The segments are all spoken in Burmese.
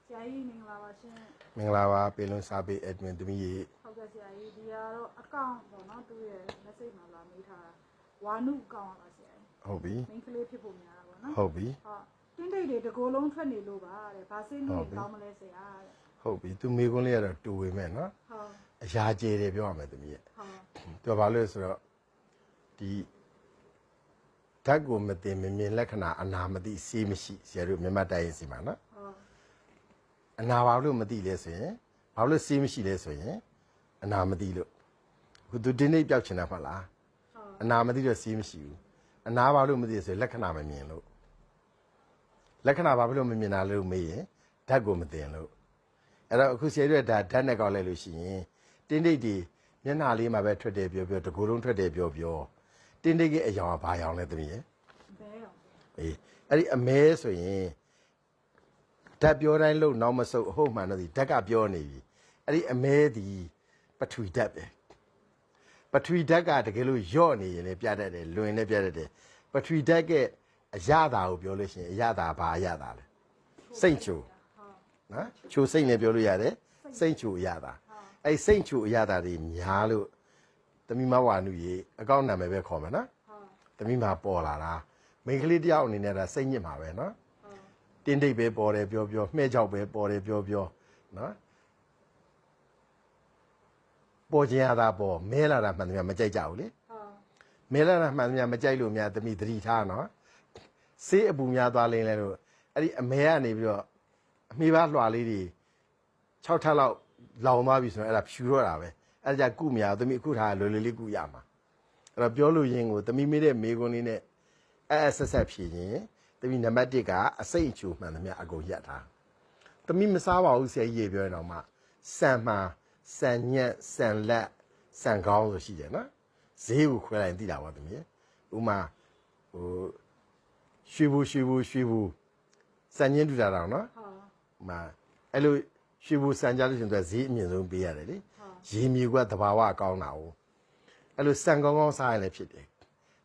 ဆရာကြီးမင်္ဂလာပါရှင်မင်္ဂလာပါပေလွန်စာပေ admin သမီးကြီးဟုတ်ကဲ့ဆရာကြီးဒီကတော့အကောင့်ပေါ့နော်သူ့ရဲ့ message မှာလာမေးထားတာဝါနုအကောင့်ပါဆရာကြီးဟုတ်ပြီမိန်းကလေးဖြစ်ဖို့များတာပေါ့နော်ဟုတ်ပြီတင်းတိတ်တွေတကိုယ်လုံးထွက်နေလို့ပါတဲ့ဘာစိတ်လို့ကောင်းမလဲဆရာတဲ့ဟုတ်ပြီသူမိကွန်းလေးကတော့တူဝင်မဲ့နော်ဟုတ်အရာကျေတယ်ပြောရမယ်သမီးရဲ့ဟုတ်သူကဘာလို့လဲဆိုတော့ဒီဓာတ်ကိုမတင်မမြင်လက္ခဏာအနာမသိစေးမရှိဆရာတို့မြတ်တိုင်းစီမှာနော်အနာဘာလို့မသိလဲဆိုရင်ဘာလို့စေးမရှိလဲဆိုရင်အနာမသိလို့ခုသူတင်းနေပြောက်ချင်တာမဟုတ်လားအနာမသိတော့စေးမရှိဘူးအနာဘာလို့မသိဆိုရင်လက္ခဏာမမြင်လို့လက္ခဏာဘာလို့မမြင်တာလို့မေးရင်ဓာတ်ကိုမတင်လို့အဲ့တော့အခုဆရာတို့ကဒါဓာတ်နဲ့ကောက်လိုက်လို့ရှိရင်တင်းတိတ်ဒီမျက်နှာလေးမှာပဲထွက်တယ်ပြောတကူလုံးထွက်တယ်ပြောတင်းတိတ်ရဲ့အယောင်ကဘာယောင်လဲသမီးရဲ့ဘဲရောအေးအဲ့ဒီအမဲဆိုရင်ဓာတ်ပြောတိုင်းလို့နောက်မဆုပ်အဟုတ်မှန်တော့ဒီဓာတ်ကပြောနေပြီအဲ့ဒီအမဲဒီပထဝီဓာတ်ပဲပထဝီဓာတ်ကတကယ်လို့ယော့နေရင်လည်းပြတတ်တယ်လွင်လည်းပြတတ်တယ်ပထဝီဓာတ်ကအရသာကိုပြောလို့ရှိရင်အရသာဘာအရသာလဲစိတ်ချိုနော်ချိုစိတ်နဲ့ပြောလို့ရတယ်စိတ်ချိုအရသာအဲ့စိတ်ချိုအရသာတွေများလို့သမီးမဝါနုရေအကောင့်နာမည်ပဲခေါ်မယ်နော်သမီးမပေါ်လာတာမိန်းကလေးတယောက်အနေနဲ့ဒါစိတ်ညစ်မှာပဲနော်တင်းတိတ်ပဲပေါ်တယ်ပြောမှဲ့ချောက်ပဲပေါ်တယ်ပြောနော်ပေါ်ခြင်းရတာပေါ်မဲလာတာမှန်တယ်မကြိုက်ကြဘူးလေမဲလာတာမှန်တယ်မကြိုက်လို့များသမီးသတိထားနော်ဆေးအပူများသွားလင်းလဲလို့အဲ့ဒီအမဲကနေပြီးတော့အမေးပါလွှာလေးတွေ6ထပ်လောက်လောင်သွားပြီဆိုတော့အဲ့ဒါဖြူတော့တာပဲအဲ့ဒါကြကုမရသမီးအခုထားလွယ်လွယ်လေးကုရမှာအဲ့တော့ပြောလို့ရင်းကိုသမီးမေးတဲ့မေးခွန်းလေးနဲ့ဆက်ဖြေရင်သမီးနံပါတ်1ကအစိတ်အချိုမှန်သမျှအကုန်ရက်ထားသမီးမစားပါဘူးဆရာကြီးရေပြောရင်တော့မှစံမှန်စံညက်စံလက်စံကောင်းဆိုရှိတယ်နော်ဈေးကိုခွဲလိုက်သိတာပါသမီးဥမာဟိုရွှေဘူးစံညင်းတူတာတော့နော်ဟုတ်မှာအဲ့လိုရွှေဘူးစံကြလို့ရှင်သူကဈေးအမြင့်ဆုံးပေးရတယ်လေရေမြေကသဘာဝကောင်းတာ哦အဲ့လိုစံကောင်းစားရင်လည်းဖြစ်တယ်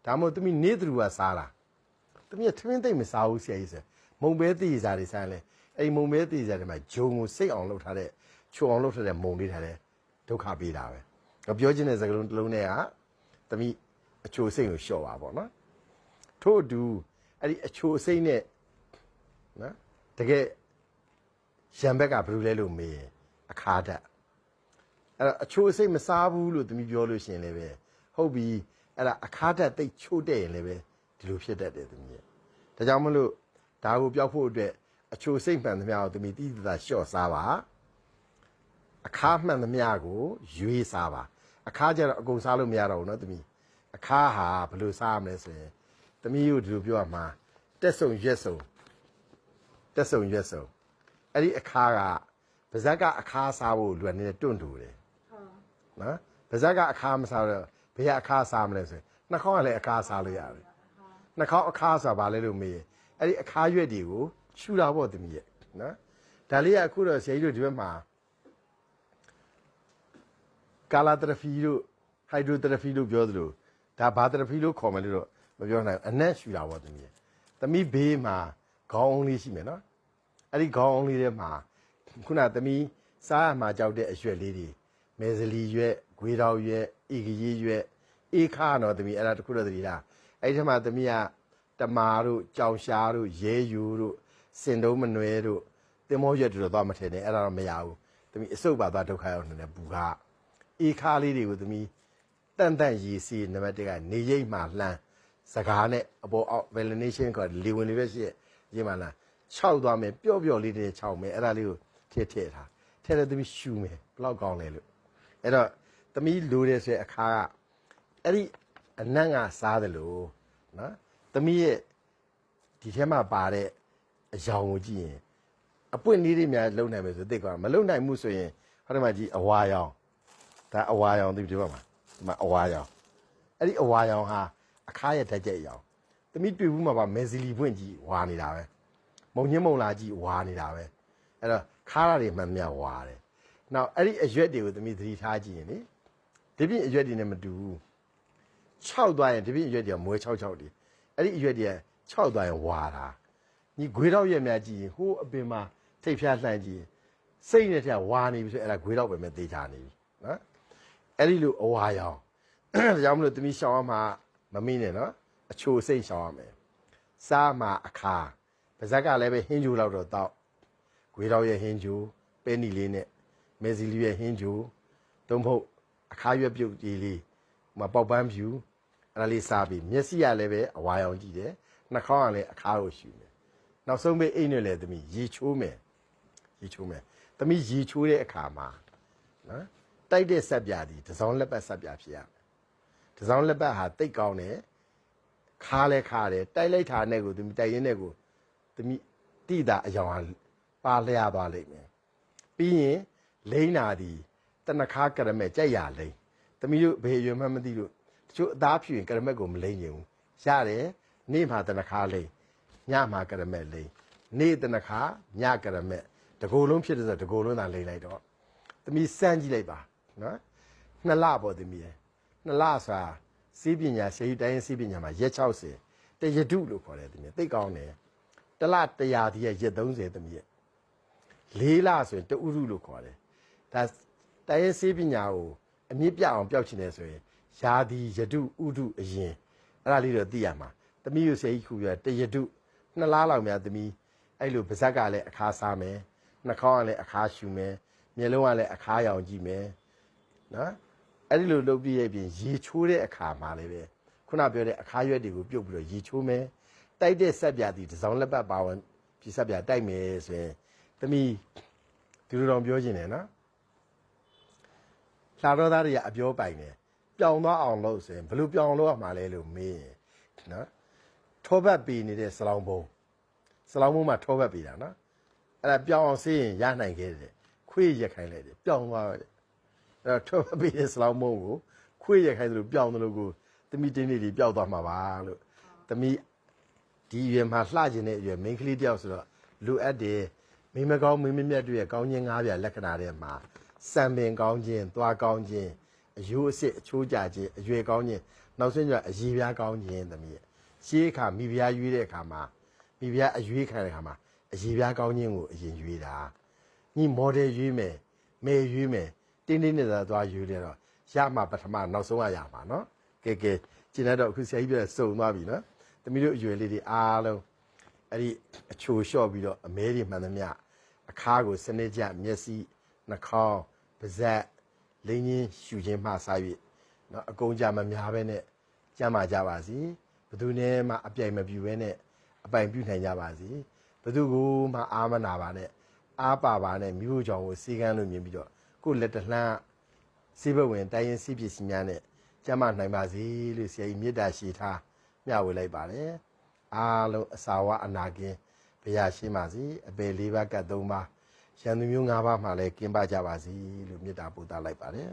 ဒါမှမဟုတ်သမီးနေသူကစားလားသမီးကထမင်းသိမ့်မစားဘူးဆရာကြီးဆိုမုံပဲတည်စားတွေစားရင်လည်းအဲ့မုံပဲတည်စားတွေမှာဂျုံကိုစိတ်အောင်လုပ်ထားတဲ့ချိုအောင်လုပ်ထားတဲ့မုံလေးထားတဲ့ဒုက္ခပေးတာပဲပြောချင်တဲ့စကားလုံးတစ်လုံးနဲ့ကသမီးအချိုစိတ်ကိုလျှော့ပါပေါ့နော်ထို့အတူအဲ့ဒီအချိုစိတ်နဲ့နော်တကယ်ရံဘက်ကဘယ်လိုလဲလို့မေးရင်အခါဓာတ်အဲ့တော့အချိုအစိတ်မစားဘူးလို့သမီးပြောလို့ရှိရင်လည်းပဲဟုတ်ပြီအဲ့ဒါအခါဓာတ်တိတ်ချို့တဲ့ရင်လည်းပဲဒီလိုဖြစ်တတ်တယ်သမီးရဲ့ဒါကြောင့်မလို့ဒါကိုပြောက်ဖို့အတွက်အချိုစိတ်မှန်သမျှကိုသမီးတိတိကျကျလျှော့စားပါအခါမှန်သမျှကိုရွေးစားပါအခါကျတော့အကုန်စားလို့မရတော့ဘူးเนาะသမီးအခါဟာဘယ်လိုစားရမလဲဆိုရင်သမီးတို့ဒီလိုပြောရမှာတက်ဆုံရက်ဆုံအဲ့ဒီအခါကဗဇက်ကအခါစားဖို့လူကနေတွန့်တူတယ်နော်ဗဇက်ကအခါမစားတော့ဘယ်အခါစားမလဲဆိုရင်နှာခေါင်းကလည်းအခါစားလို့ရတယ်နှာခေါင်းအခါဆိုတာဘာလဲလို့မေးရင်အဲ့ဒီအခါရွက်တွေကိုရှူတာပေါ့သမီးရဲ့နော်ဒါလေးကအခုတော့ဆရာကြီးတို့ဒီဘက်မှာကာလာသရဖီတို့ဟိုက်ဒရိုသရဖီတို့ပြောသလိုဒါဘာသရဖီလို့ခေါ်မယ်လို့တော့မပြောနိုင်ဘူးအနက်ရှူတာပေါ့သမီးရဲ့သမီးဘေးမှာခေါင်းအုံးလေးရှိမယ်နော်အဲ့ဒီခေါင်းအုံးလေးထဲမှာခုနသမီးစားရမှာကြောက်တဲ့အရွက်လေးတွေမဲဇလီရွက်ဂွေတောက်ရွက်ဧကကြီးရွက်အေခါတော့သမီးအဲ့ဒါတခုတော့သမီးလားအဲ့ဒီထဲမှာသမီးကတမာတို့ကြောင်ရှားတို့ရဲယူတို့စင်တုံးမနွဲတို့တင်မောရွက်တို့တော့သွားမထည့်နဲ့အဲ့ဒါတော့မရဘူးသမီးအစုပ်ပါသွားဒုက္ခရောက်နေတယ်ပူကအေခါလေးတွေကိုသမီးတန်ရီစီနံပါတ်1ကနေရိပ်မှလှမ်းစကားနဲ့အပေါ်အောက် validation ကလေဝင်လေးပဲရှိရေးမှလား6သွားမယ်ပျော့လေးတွေ6မယ်အဲ့ဒါလေးကိုထည့်ထားထည့်တယ်သမီးရှူမယ်ဘလောက်ကောင်းလဲလို့အဲ့တော့သမီးလိုတယ်ဆိုရင်အခါကအဲ့ဒီအနံ့ကစားတယ်လို့နော်သမီးရဲ့ဒီထဲမှာပါတဲ့အယောင်ကိုကြည့်ရင်အပွင့်လေးတွေများလုံနိုင်မယ်ဆိုသိကောမလုံနိုင်မှုဆိုရင်ဟောဒီမှာကြည့်အဝါရောင်ဒါအဝါရောင်ဒီဘက်မှာဒီမှာအဝါရောင်အဲ့ဒီအဝါရောင်ဟာအခါရဲ့ဓာတ်ကြိတ်ရောင်သမီးတွေ့ဘူးမှာပါမဲဇီလီပွင့်ကြီးဝါနေတာပဲမုံညင်းမုံလာကြီးဝါနေတာပဲအဲ့တော့ခါရတွေမှန်မြဝါတယ်နောက်အဲ့ဒီအရွက်တွေကိုသမီးသတိထားကြည့်ရင်လေဒီပြည့်အရွက်တွေနဲ့မတူဘူး6သွားရင်ဒီပြည့်အရွက်တွေကမွဲ66တွေအဲ့ဒီအရွက်တွေက6သွားရင်ဝါတာညီဂွေတော့ရွက်များကြည့်ရင်ဟိုးအပင်မှာ ထိတ်ဖျားလှမ်းကြည့်စိတ်နဲ့တည်းဝါနေပြီဆိုအဲ့ဒါဂွေးတော့ပဲမဲ့သေးချာနေပြီနော်အဲ့ဒီလိုအဝါရောင်ဒါကြောင့်မလို့သမီးရှောင်းအောင်မမိနဲ့နော်အချိုစိတ်ရှောင်းရမယ်စားမှာအခါပါဇက်ကလည်းပဲဟင်းဂျူလောက်တော့တောက်ဂွေးတော့ရဲ့ဟင်းဂျူပဲနီလေးနဲ့မဲစီလေးရဲ့ဟင်းဂျူတုံးဖို့အခါရွက်ပြုတ်ကြီးလေးမပေါက်ပန်းဖြူအဲ့ဒါလေးစားပြီးမျက်စိကလည်းပဲအဝါရောင်ကြည့်တယ်နှာခေါင်းကလည်းအခါကိုရှူတယ်နောက်ဆုံးပဲအိတ်နဲ့လည်းသမီးရေချိုးမယ်သမီးရေချိုးတဲ့အခါမှာနော်တိုက်တဲ့ဆက်ပြားဒီတစောင်းလက်ပတ်ဆက်ပြားဖြစ်ရမယ်တစောင်းလက်ပတ်ဟာတိတ်ကောင်းတယ်ခါလဲခါတယ်တိုက်လိုက်တာနဲ့ကိုသမီးတိုက်ရင်းနဲ့ကိုသမီးတိတာအယောင်ဟာပါလျားသွားလိမ့်မယ်ပြီးရင်လိမ့်နာဒီတနခါကရမဲ့ကြိုက်ရလိမ့်သမီးတို့ဘယ်ရွယ်မှမသိလို့တချို့အသားဖြူရင်ကရမက်ကိုမလိမ့်ရင်ဘူးရတယ်နေ့မှာတနခါလိမ့်ညမှာကရမက်လိမ့်နေ့တနခါညကရမက်တကိုယ်လုံးဖြစ်တဲ့ဆိုတကိုယ်လုံးသာလိမ့်လိုက်တော့သမီးစမ်းကြည့်လိုက်ပါနော်2လပေါ့သမီးရ2လဆိုတာစီးပညာရှေးတိုင်းစီးပညာမှာရက်60တရတုလို့ခေါ်တယ်သမီးသိကောင်းတယ်တလ100ဒီရက်30သမီးရ4လဆိုရင်တဥရုလို့ခေါ်တယ်ဒါတိုင်းစီးပညာကိုအမြင့်ပြအောင်ပျောက်ချင်တယ်ဆိုရင်ယာဒီယတုဥဒုအရင်အဲ့ဒါလေးတော့သိရမှာသမီးကိုဆရာကြီးခုပြတရတု2လလောက်များသမီးအဲ့လိုပါဇက်ကလည်းအခါစားမယ်နှာခေါင်းကလည်းအခါရှူမယ်မျက်လုံးကလည်းအခါရောင်ကြည့်မယ်နော်အဲ့ဒီလိုလုပ်ပြီးရဲ့ပြင်ရေချိုးတဲ့အခါမှာလည်းပဲခုနပြောတဲ့အခါရွက်တွေကိုပြုတ်ပြီးတော့ရေချိုးမယ်တိုက်တဲ့ဆက်ပြားဒီတစောင်းလက်ပတ်ပါဝင်ဒီဆက်ပြားတိုက်မယ်ဆိုရင်သမီးဒီလိုတော့ပြောချင်တယ်နော်လှတော်သားတွေကအပြောပိုင်တယ်ပြောင်းသွားအောင်လုပ်ဆိုရင်ဘယ်လိုပြောင်းလို့ရမှာလဲလို့မေးရင်နော်ထောပတ်ပေးနေတဲ့စလောင်းဘုံမှာထောပတ်ပေးတာနော်အဲ့ဒါပြောင်းအောင်စေးရင်ရနိုင်ခဲ့တယ်ခွေးရက်ခိုင်းလိုက်တယ်ပြောင်းသွားတယ်အဲ့တော့ထောပတ်ပေးတဲ့စလောင်းဘုံကိုခွေးရက်ခိုင်းသလိုပြောင်းသလိုကိုသမီးတင်းလေးတွေပျောက်သွားမှာပါလို့သမီးဒီရွယ်မှာလှကျင်တဲ့အရွယ်မိန်းကလေးတယောက်ဆိုတော့လိုအပ်တယ်မိမကောင်းမိမမြတ်တို့ရဲ့ကောင်းခြင်း၅ပြားလက္ခဏာတွေမှာစံပင်ကောင်းခြင်းသွားကောင်းခြင်းအယိုးအစစ်အချိုးကြခြင်းအရွယ်ကောင်းခြင်းနောက်ဆုံးကျအရည်ပြားကောင်းခြင်းသမီးရှေးအခါမိဖုရားရွေးတဲ့အခါမှာမိဖုရားအရွေးခံတဲ့အခါမှာအရည်ပြားကောင်းခြင်းကိုအရင်ရွေးတာညီမော်ဒယ်ရွေးမယ်မေရွေးမယ်တင်းတင်းနဲ့သာသွားရွေးတယ်တော့ရမှာပထမနောက်ဆုံးကရမှာနော်ကဲကျင်တော့အခုဆရာကြီးပြောစုံသွားပြီနော်သမီးတို့အရွယ်လေးတွေအားလုံးအဲ့ဒီအချိုလျှော့ပြီးတော့အမဲတွေမှန်သမျှအခါကိုစနစ်ကျမျက်စိနှာခေါင်းပါးစပ်လိမ့်ချင်းရှူခြင်းမှစား၍နော်အကုန်ကြမများပဲနဲ့ကြမ်းမာကြပါစီဘသူနဲ့မှအပြိုင်မပြူပဲနဲ့အပိုင်ပြုနိုင်ကြပါစီဘသူကိုမှအာမနာပါနဲ့အားပါပါနဲ့မြို့ကြောင်ကိုစီကန်းလို့မြင်ပြီးတော့ကိုယ်လက်တလှမ်းစေဘဝင်တိုင်းရင်စီးပစ္စည်းများနဲ့ကြမ်းမာနိုင်ပါစေလို့ဆရာကြီးမေတ္တာရှိထားမျှဝေလိုက်ပါတယ်အားလုံးအစာဝအနာကင်းဘုရားရှိပါစေအပေ၄ပါးကတ်၃ပါးရန်သူမျိုး၅ပါးမှလည်းကင်းပါကြပါစေလို့မေတ္တာပို့သလိုက်ပါတယ်